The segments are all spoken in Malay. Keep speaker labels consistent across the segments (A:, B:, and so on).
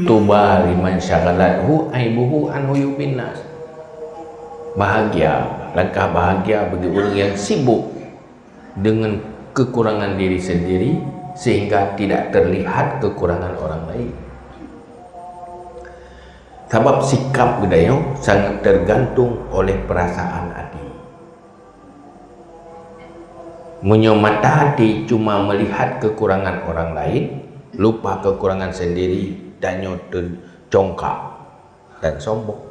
A: tuba liman syaghalathu aibuhu anhu yubinas. Bahagia, langkah bahagia bagi orang yang sibuk dengan kekurangan diri sendiri sehingga tidak terlihat kekurangan orang lain. Sebab sikap budaya sangat tergantung oleh perasaan hati. Mata hati cuma melihat kekurangan orang lain, lupa kekurangan sendiri, dan tercongkak dan sombong.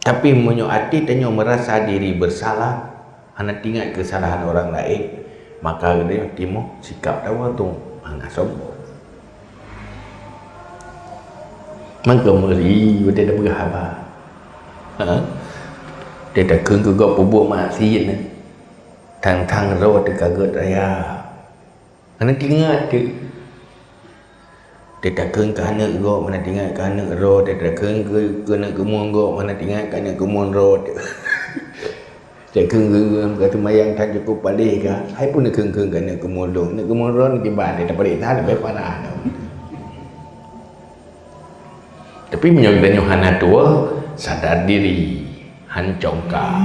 A: Tapi hati tanya merasa diri bersalah, hanya ingat kesalahan orang lain, maka dia timu sikap tahu tu hanya sombong. Maka meri dia dah berhabar. Dia dah keng ke gop bubuk maksiat ni. Thang ro te kaget raya. Hanya ingat dia. Dia dah keng ke hana gop mana ingat ke hana ro, dia dah keng ke nak kemun gop mana ingat ke nak kemun ro. Dia keng kata mayang tak cukup balik ke. Hai pun nak keng ke nak kemun ro. Nak kemun ro ni tiba dia tak balik tak lebih parah. Tapi menyokong hana tua sadar diri hancongka